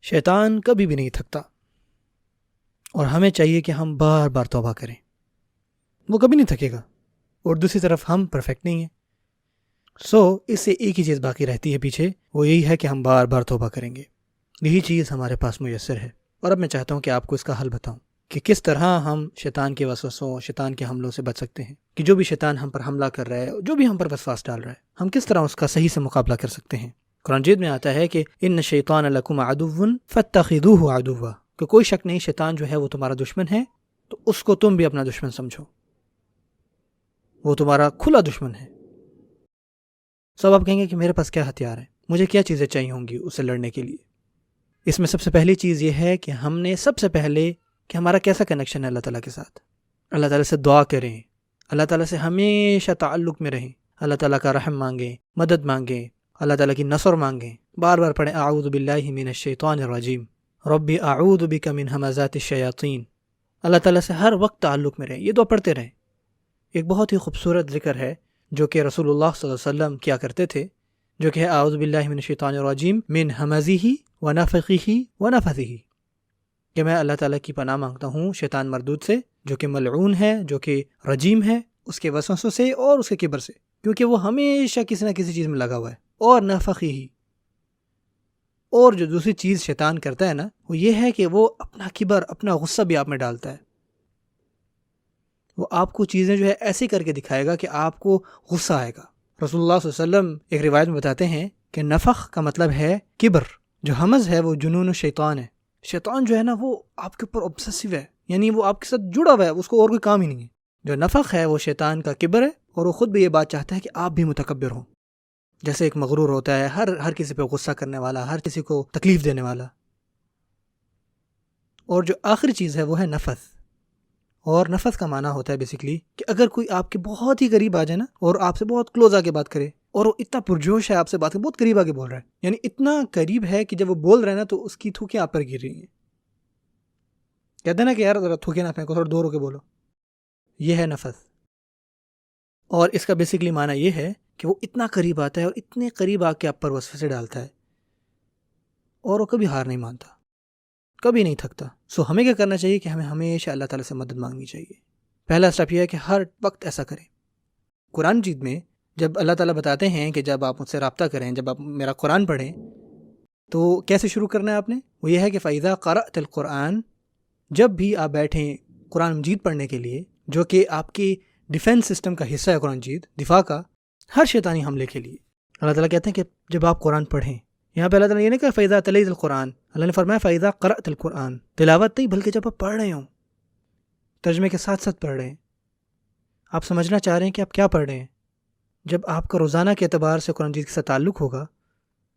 شیطان کبھی بھی نہیں تھکتا اور ہمیں چاہیے کہ ہم بار بار توبہ کریں. وہ کبھی نہیں تھکے گا. اور دوسری طرف ہم پرفیکٹ نہیں ہیں. اس سے ایک ہی چیز باقی رہتی ہے پیچھے، وہ یہی ہے کہ ہم بار بار توبہ کریں گے. یہی چیز ہمارے پاس میسر ہے. اور اب میں چاہتا ہوں کہ آپ کو اس کا حل بتاؤں کہ کس طرح ہم شیطان کے وسوسوں، شیطان کے حملوں سے بچ سکتے ہیں. کہ جو بھی شیطان ہم پر حملہ کر رہا ہے، جو بھی ہم پر وسواس ڈال رہا ہے، ہم کس طرح اس کا صحیح سے مقابلہ کر سکتے ہیں. قرآن مجید میں آتا ہے کہ ان الشیطان لکم عدو فاتخذوہ عدوا، کہ کوئی شک نہیں شیطان جو ہے وہ تمہارا دشمن ہے، تو اس کو تم بھی اپنا دشمن سمجھو. وہ تمہارا کھلا دشمن ہے. سب آپ کہیں گے کہ میرے پاس کیا ہتھیار ہیں، مجھے کیا چیزیں چاہیے ہوں گی اسے لڑنے کے لیے. اس میں سب سے پہلی چیز یہ ہے کہ ہم نے سب سے پہلے کہ ہمارا کیسا کنیکشن ہے اللہ تعالیٰ کے ساتھ. اللہ تعالیٰ سے دعا کریں، اللہ تعالیٰ سے ہمیشہ تعلق میں رہیں، اللہ تعالیٰ کا رحم مانگیں، مدد مانگیں، اللہ تعالیٰ کی نصر مانگیں. بار بار پڑھیں اعوذ باللہ من الشیطان الرجیم، ربی اعوذ بک من ہمزات الشیاطین. اللہ تعالیٰ سے ہر وقت تعلق میں رہیں. یہ دعا پڑھتے رہیں. ایک بہت ہی خوبصورت ذکر ہے جو کہ رسول اللہ صلی اللہ علیہ وسلم کیا کرتے تھے، جو کہ ہے اعوذ باللہ من الشیطان الرجیم من ہمزہ ونفخہ ونفثہ، کہ میں اللہ تعالیٰ کی پناہ مانگتا ہوں شیطان مردود سے، جو کہ ملعون ہے، جو کہ رجیم ہے، اس کے وسوسوں سے اور اس کے کبر سے، کیونکہ وہ ہمیشہ کسی نہ کسی چیز میں لگا ہوا ہے. اور نفخہ، اور جو دوسری چیز شیطان کرتا ہے نا، وہ یہ ہے کہ وہ اپنا کبر، اپنا غصہ بھی آپ میں ڈالتا ہے. وہ آپ کو چیزیں جو ہے ایسی کر کے دکھائے گا کہ آپ کو غصہ آئے گا. رسول اللہ صلی اللہ علیہ وسلم ایک روایت میں بتاتے ہیں کہ نفخ کا مطلب ہے کبر، جو حمز ہے وہ جنون الشیطان ہے. شیطان جو ہے نا وہ آپ کے اوپر obsessive ہے، یعنی وہ آپ کے ساتھ جڑا ہوا ہے، اس کو اور کوئی کام ہی نہیں ہے. جو نفخ ہے وہ شیطان کا کبر ہے، اور وہ خود بھی یہ بات چاہتا ہے کہ آپ بھی متکبر ہوں. جیسے ایک مغرور ہوتا ہے، ہر کسی پہ غصہ کرنے والا، ہر کسی کو تکلیف دینے والا. اور جو آخری چیز ہے وہ ہے نفث. اور نفث کا معنی ہوتا ہے بیسیکلی کہ اگر کوئی آپ کے بہت ہی قریب آ جائے نا اور آپ سے بہت کلوز آ کے بات کرے، اور وہ اتنا پرجوش ہے آپ سے بات کرے، بہت قریب آ کے بول رہا ہے، یعنی اتنا قریب ہے کہ جب وہ بول رہا ہے نا تو اس کی تھوکیں آپ پر گر رہی ہیں. کہتے ہیں نا کہ یار ذرا تھوکیں نہ پھینکو، تھوڑا دور ہو کے بولو. یہ ہے نفث. اور اس کا بیسیکلی معنی یہ ہے کہ وہ اتنا قریب آتا ہے اور اتنے قریب آ کے آپ پر وسوسے ڈالتا ہے، اور وہ کبھی ہار نہیں مانتا، کبھی نہیں تھکتا. ہمیں کیا کرنا چاہیے کہ ہمیں ہمیشہ اللہ تعالیٰ سے مدد مانگنی چاہیے. پہلا اسٹیپ یہ ہے کہ ہر وقت ایسا کریں. قرآن مجید میں جب اللہ تعالیٰ بتاتے ہیں کہ جب آپ مجھ سے رابطہ کریں، جب آپ میرا قرآن پڑھیں، تو کیسے شروع کرنا ہے آپ نے؟ وہ یہ ہے کہ فَإِذَا قَرَأْتَ الْقُرْآنَ، جب بھی آپ بیٹھیں قرآن مجید پڑھنے کے لیے، جو کہ آپ کی ڈیفینس سسٹم کا حصہ ہے، قرآن مجید دفاع کا، ہر شیطانی حملے کے لیے. اللہ تعالیٰ کہتے ہیں کہ جب آپ قرآن پڑھیں، یہاں پہ اللہ تعالیٰ یہ نہیں کہا فَإِذَا تَلَيْتَ الْقُرْآنَ، اللہ نے فرمایا فَإِذَا قَرَأْتَ الْقُرْآنَ، تلاوت نہیں بلکہ جب آپ پڑھ رہے ہوں، ترجمے کے ساتھ ساتھ پڑھ رہے ہیں، آپ سمجھنا چاہ رہے ہیں کہ آپ کیا پڑھ رہے ہیں. جب آپ کا روزانہ کے اعتبار سے قرآن مجید کے ساتھ تعلق ہوگا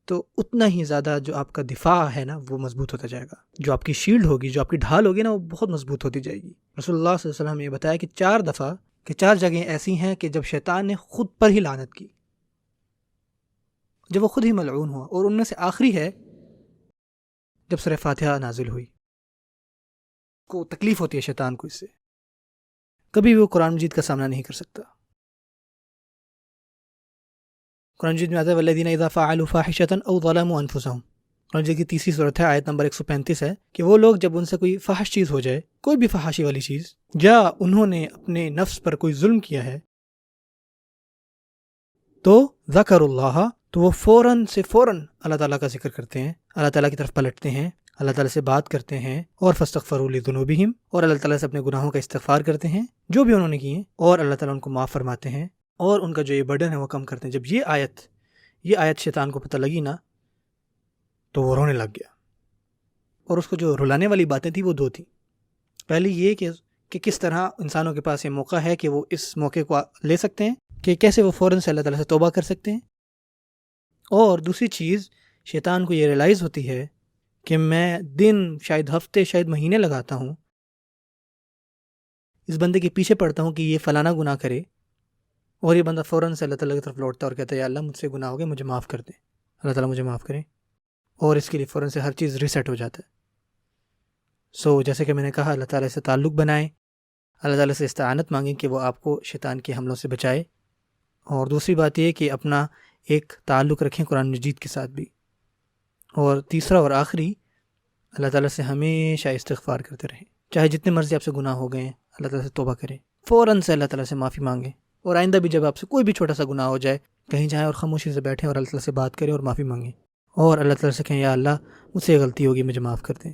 تو اتنا ہی زیادہ جو آپ کا دفاع ہے نا وہ مضبوط ہوتا جائے گا. جو آپ کی شیلڈ ہوگی، جو آپ کی ڈھال ہوگی نا، وہ بہت مضبوط ہوتی جائے گی. رسول اللہ صلی اللہ علیہ وسلم نے یہ بتایا کہ 4 دفعہ کہ 4 جگہیں ایسی ہیں کہ جب شیطان نے خود پر ہی لعنت کی، جب وہ خود ہی ملعون ہوا، اور ان میں سے آخری ہے جب سورہ فاتحہ نازل ہوئی. کو تکلیف ہوتی ہے شیطان کو، اس سے کبھی بھی وہ قرآن مجید کا سامنا نہیں کر سکتا. قرآن مجید میں آتا ہے والذین اذا فعلوا فاحشۃ او ظلموا انفسهم، قرآن مجید کی تیسری صورت ہے، آیت نمبر 135 ہے کہ وہ لوگ جب ان سے کوئی فحش چیز ہو جائے، کوئی بھی فحاشی والی چیز، یا انہوں نے اپنے نفس پر کوئی ظلم کیا ہے، تو ذکر اللہ، تو وہ فوراً اللہ تعالیٰ کا ذکر کرتے ہیں، اللہ تعالیٰ کی طرف پلٹتے ہیں، اللہ تعالیٰ سے بات کرتے ہیں، اور فاستغفروا لذنوبہم، اور اللہ تعالیٰ سے اپنے گناہوں کا استغفار کرتے ہیں جو بھی انہوں نے کیے، اور اللہ تعالیٰ ان کو معاف فرماتے ہیں، اور ان کا جو یہ برڈن ہے وہ کم کرتے ہیں. جب یہ آیت شیطان کو پتہ لگی نا تو وہ رونے لگ گیا. اور اس کو جو رلانے والی باتیں تھیں وہ 2 تھیں. پہلی یہ کہ کس طرح انسانوں کے پاس یہ موقع ہے کہ وہ اس موقع کو لے سکتے ہیں، کہ کیسے وہ فوراً سے اللہ تعالیٰ سے توبہ کر سکتے ہیں. اور دوسری چیز، شیطان کو یہ ریلائز ہوتی ہے کہ میں دن، شاید ہفتے، شاید مہینے لگاتا ہوں، اس بندے کے پیچھے پڑتا ہوں کہ یہ فلانا گناہ کرے، اور یہ بندہ فوراً سے اللہ تعالیٰ کی طرف لوٹتا ہے اور کہتا ہے یا اللہ مجھ سے گناہ ہو گئے، مجھے معاف کر دیں، اللہ تعالیٰ مجھے معاف کریں، اور اس کے لیے فوراً سے ہر چیز ریسیٹ ہو جاتا ہے. جیسے کہ میں نے کہا، اللہ تعالیٰ سے تعلق بنائیں، اللہ تعالیٰ سے استعانت مانگیں کہ وہ آپ کو شیطان کے حملوں سے بچائے. اور دوسری بات یہ کہ اپنا ایک تعلق رکھیں قرآن مجید کے ساتھ بھی. اور تیسرا اور آخری اللہ تعالیٰ سے ہمیشہ استغفار کرتے رہیں، چاہے جتنے مرضی آپ سے گناہ ہو گئے ہیں اللہ تعالیٰ سے توبہ کریں، فوراً سے اللہ تعالیٰ سے معافی مانگیں، اور آئندہ بھی جب آپ سے کوئی بھی چھوٹا سا گناہ ہو جائے کہیں جائیں اور خاموشی سے بیٹھیں اور اللہ تعالیٰ سے بات کریں اور معافی مانگیں، اور اللہ تعالیٰ سے کہیں یا اللہ مجھ سے یہ غلطی ہوگی، مجھے معاف کر دیں۔